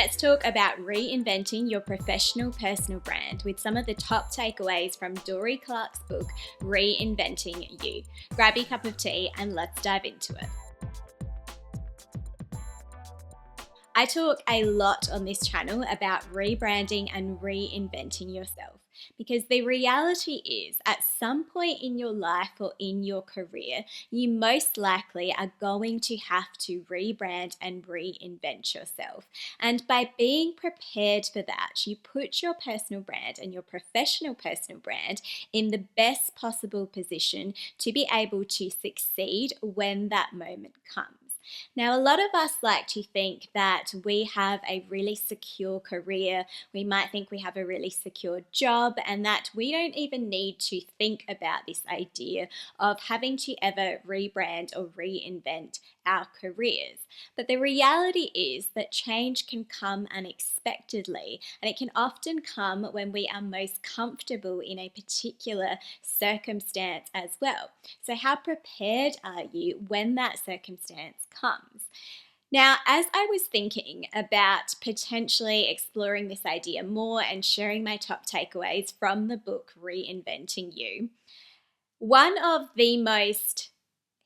Let's talk about reinventing your professional personal brand with some of the top takeaways from Dorie Clark's book, Reinventing You. Grab your cup of tea and let's dive into it. I talk a lot on this channel about rebranding and reinventing yourself because the reality is at some point in your life or in your career, you most likely are going to have to rebrand and reinvent yourself. And by being prepared for that, you put your personal brand and your professional personal brand in the best possible position to be able to succeed when that moment comes. Now, a lot of us like to think that we have a really secure career. We might think we have a really secure job and that we don't even need to think about this idea of having to ever rebrand or reinvent our careers. But the reality is that change can come unexpectedly, and it can often come when we are most comfortable in a particular circumstance as well. So how prepared are you when that circumstance comes? Now, as I was thinking about potentially exploring this idea more and sharing my top takeaways from the book Reinventing You, one of the most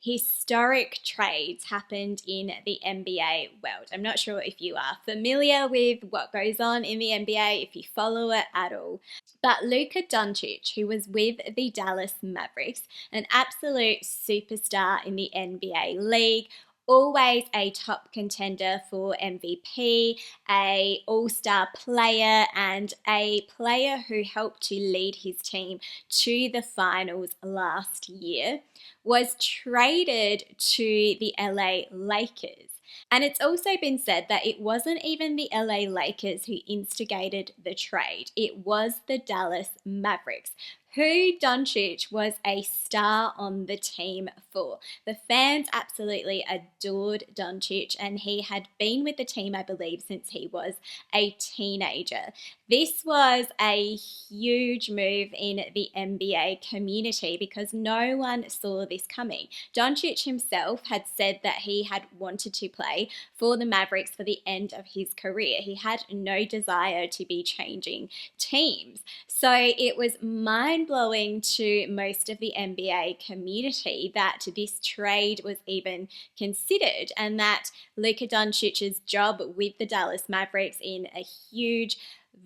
historic trades happened in the NBA world. I'm not sure if you are familiar with what goes on in the NBA, if you follow it at all. But Luka Doncic, who was with the Dallas Mavericks, an absolute superstar in the NBA league, always a top contender for MVP, a all-star player, and a player who helped to lead his team to the finals last year, was traded to the LA Lakers. And it's also been said that it wasn't even the LA Lakers who instigated the trade. It was the Dallas Mavericks, who Doncic was a star on the team for. The fans absolutely adored Doncic, and he had been with the team, I believe, since he was a teenager. This was a huge move in the NBA community because no one saw this coming. Doncic himself had said that he had wanted to play for the Mavericks for the end of his career. He had no desire to be changing teams. So it was mind-blowing to most of the NBA community that this trade was even considered, and that Luka Doncic's job with the Dallas Mavericks in a huge,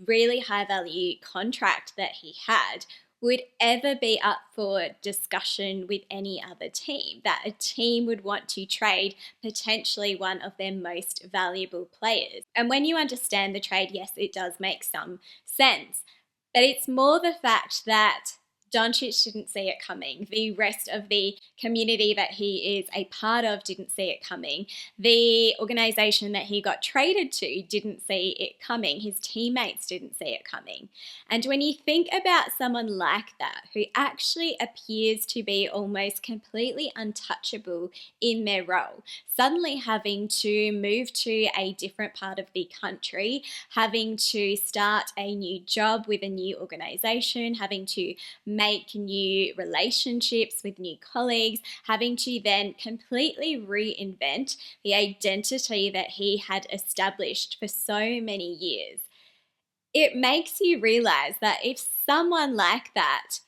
really high-value contract that he had would ever be up for discussion with any other team, that a team would want to trade potentially one of their most valuable players. And when you understand the trade, yes, it does make some sense. But it's more the fact that Doncic didn't see it coming. The rest of the community that he is a part of didn't see it coming. The organization that he got traded to didn't see it coming. His teammates didn't see it coming. And when you think about someone like that, who actually appears to be almost completely untouchable in their role, suddenly having to move to a different part of the country, having to start a new job with a new organization, having to make new relationships with new colleagues, having to then completely reinvent the identity that he had established for so many years. It makes you realize that if someone like that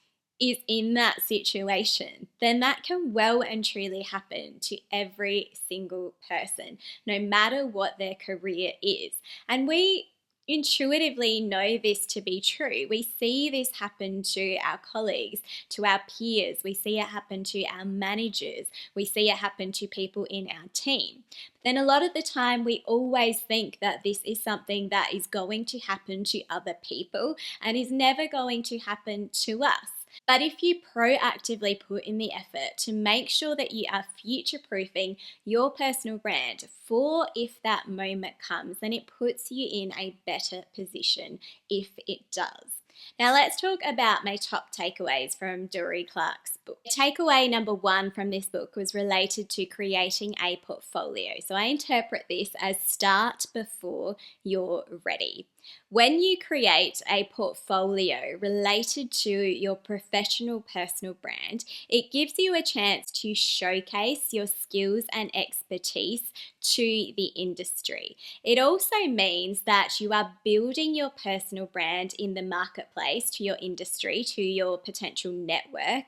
is in that situation, then that can well and truly happen to every single person, no matter what their career is. And we intuitively know this to be true. We see this happen to our colleagues, to our peers. We see it happen to our managers. We see it happen to people in our team. But then a lot of the time we always think that this is something that is going to happen to other people and is never going to happen to us. But if you proactively put in the effort to make sure that you are future-proofing your personal brand for if that moment comes, then it puts you in a better position if it does. Now let's talk about my top takeaways from Dorie Clark's book. Takeaway number 1 from this book was related to creating a portfolio. So I interpret this as start before you're ready. When you create a portfolio related to your professional personal brand, it gives you a chance to showcase your skills and expertise to the industry. It also means that you are building your personal brand in the marketplace to your industry, to your potential network,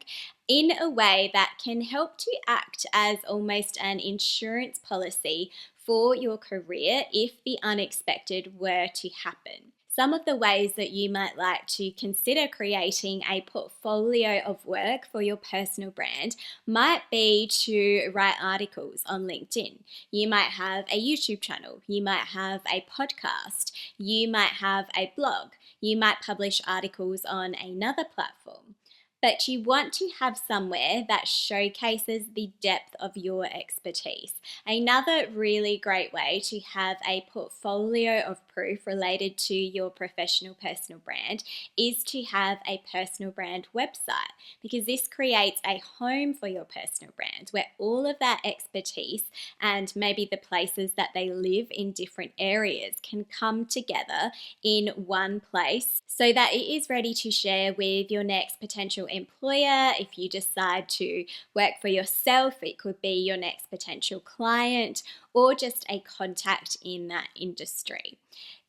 in a way that can help to act as almost an insurance policy for your career if the unexpected were to happen. Some of the ways that you might like to consider creating a portfolio of work for your personal brand might be to write articles on LinkedIn. You might have a YouTube channel, you might have a podcast, you might have a blog, you might publish articles on another platform. But you want to have somewhere that showcases the depth of your expertise. Another really great way to have a portfolio of proof related to your professional personal brand is to have a personal brand website, because this creates a home for your personal brand where all of that expertise and maybe the places that they live in different areas can come together in one place so that it is ready to share with your next potential employer. If you decide to work for yourself, it could be your next potential client or just a contact in that industry.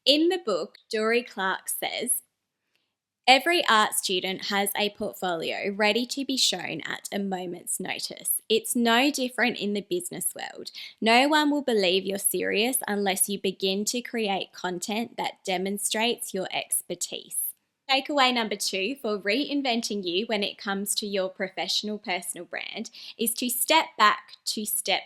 In the book, Dorie Clark says, every art student has a portfolio ready to be shown at a moment's notice. It's no different in the business world. No one will believe you're serious unless you begin to create content that demonstrates your expertise. Takeaway number 2 for reinventing you when it comes to your professional personal brand is to step back to step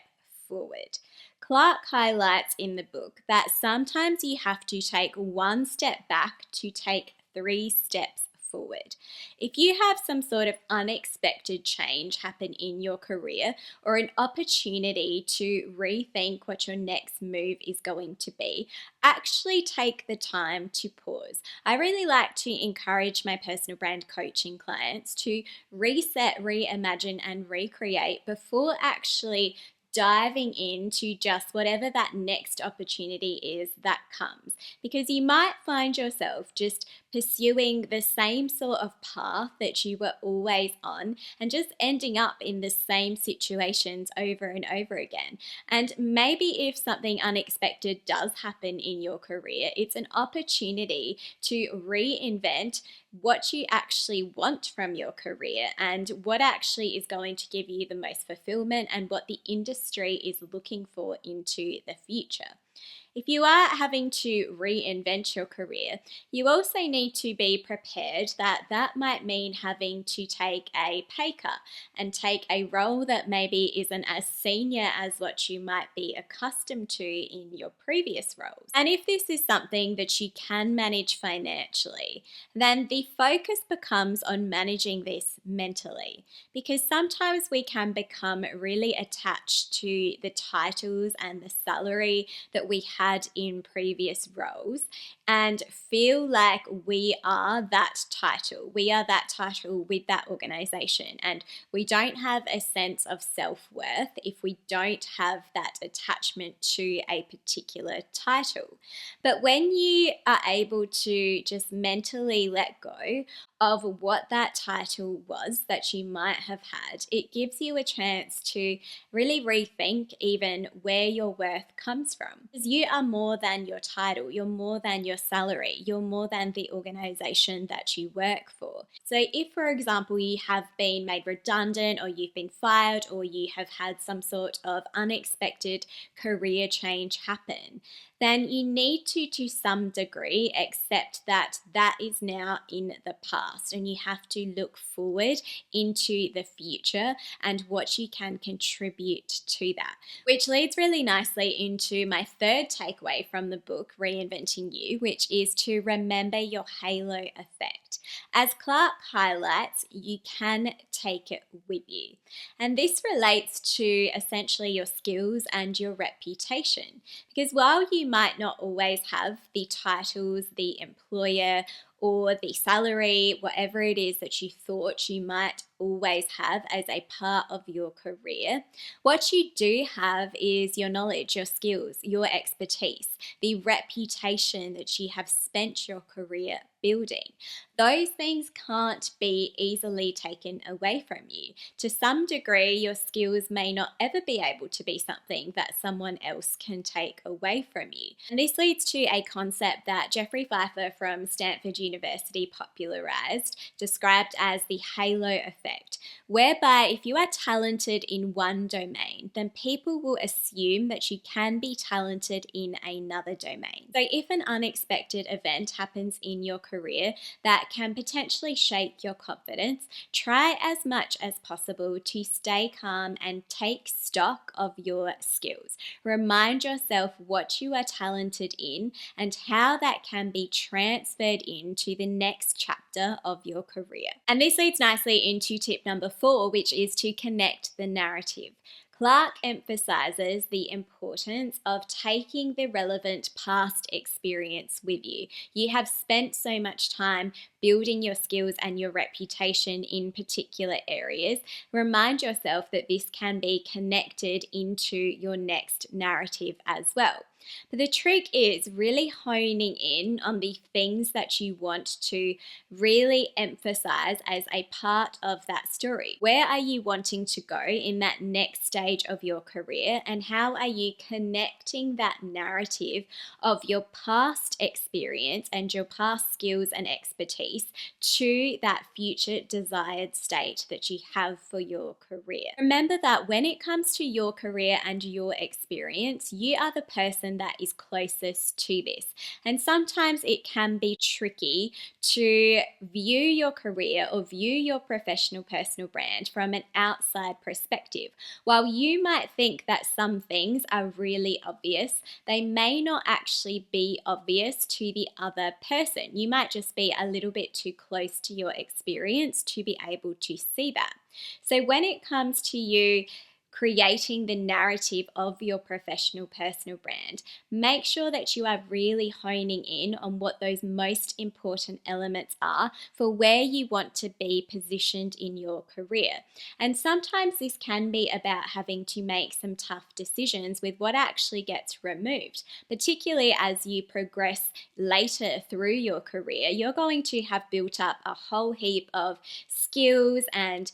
forward. Clark highlights in the book that sometimes you have to take one step back to take 3 steps forward. If you have some sort of unexpected change happen in your career or an opportunity to rethink what your next move is going to be, actually take the time to pause. I really like to encourage my personal brand coaching clients to reset, reimagine, and recreate before actually diving into just whatever that next opportunity is that comes, because you might find yourself just pursuing the same sort of path that you were always on and just ending up in the same situations over and over again. And maybe if something unexpected does happen in your career, it's an opportunity to reinvent what you actually want from your career and what actually is going to give you the most fulfillment and what the industry is looking for into the future. If you are having to reinvent your career, you also need to be prepared that that might mean having to take a pay cut and take a role that maybe isn't as senior as what you might be accustomed to in your previous roles. And if this is something that you can manage financially, then the focus becomes on managing this mentally, because sometimes we can become really attached to the titles and the salary that we had in previous roles and feel like we are that title. We are that title with that organization, and we don't have a sense of self-worth if we don't have that attachment to a particular title. But when you are able to just mentally let go of what that title was that you might have had, it gives you a chance to really rethink even where your worth comes from. Because you are more than your title, you're more than your salary, you're more than the organization that you work for. So if, for example, you have been made redundant or you've been fired or you have had some sort of unexpected career change happen, then you need to some degree, accept that that is now in the past, and you have to look forward into the future and what you can contribute to that. Which leads really nicely into my third takeaway from the book, Reinventing You, which is to remember your halo effect. As Clark highlights, you can take it with you. And this relates to essentially your skills and your reputation. Because while you might not always have the titles, the employer, or the salary, whatever it is that you thought you might always have as a part of your career. What you do have is your knowledge, your skills, your expertise, the reputation that you have spent your career building. Those things can't be easily taken away from you. To some degree, your skills may not ever be able to be something that someone else can take away from you. And this leads to a concept that Jeffrey Pfeiffer from Stanford University popularized, described as the halo effect, whereby if you are talented in one domain, then people will assume that you can be talented in another domain. So if an unexpected event happens in your career that can potentially shake your confidence, try as much as possible to stay calm and take stock of your skills. Remind yourself what you are talented in and how that can be transferred into the next chapter of your career. And this leads nicely into tip number 4, which is to connect the narrative. Clark emphasizes the importance of taking the relevant past experience with you. You have spent so much time building your skills and your reputation in particular areas. Remind yourself that this can be connected into your next narrative as well. But the trick is really honing in on the things that you want to really emphasize as a part of that story. Where are you wanting to go in that next stage of your career, and how are you connecting that narrative of your past experience and your past skills and expertise to that future desired state that you have for your career? Remember that when it comes to your career and your experience, you are the person that is closest to this. And sometimes it can be tricky to view your career or view your professional personal brand from an outside perspective. While you might think that some things are really obvious, they may not actually be obvious to the other person. You might just be a little bit too close to your experience to be able to see that. So when it comes to you creating the narrative of your professional personal brand, make sure that you are really honing in on what those most important elements are for where you want to be positioned in your career. And sometimes this can be about having to make some tough decisions with what actually gets removed, particularly as you progress later through your career. You're going to have built up a whole heap of skills and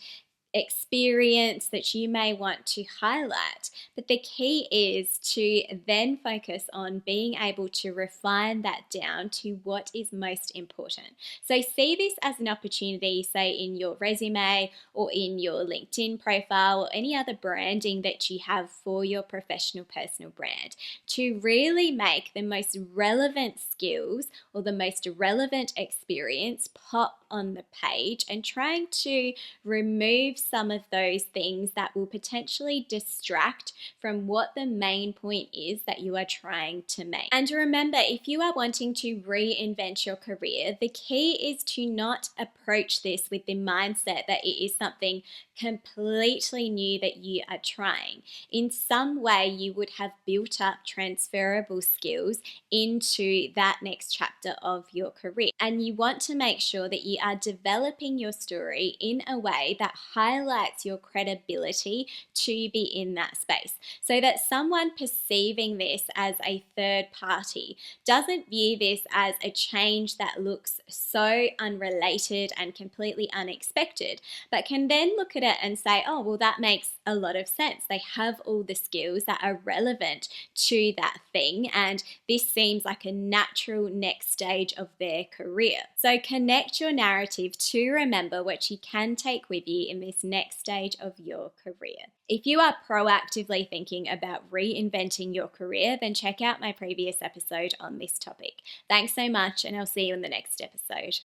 experience that you may want to highlight. But the key is to then focus on being able to refine that down to what is most important. So see this as an opportunity, say in your resume or in your LinkedIn profile or any other branding that you have for your professional personal brand, to really make the most relevant skills or the most relevant experience pop on the page, and trying to remove some of those things that will potentially distract from what the main point is that you are trying to make. And remember, if you are wanting to reinvent your career, the key is to not approach this with the mindset that it is something completely new that you are trying. In some way, you would have built up transferable skills into that next chapter of your career. And you want to make sure that you are developing your story in a way that highlights your credibility to be in that space, so that someone perceiving this as a third party doesn't view this as a change that looks so unrelated and completely unexpected, but can then look at it and say, oh, well, that makes a lot of sense. They have all the skills that are relevant to that thing, and this seems like a natural next stage of their career. So connect your narrative to remember what you can take with you in this next stage of your career. If you are proactively thinking about reinventing your career, then check out my previous episode on this topic. Thanks so much, and I'll see you in the next episode.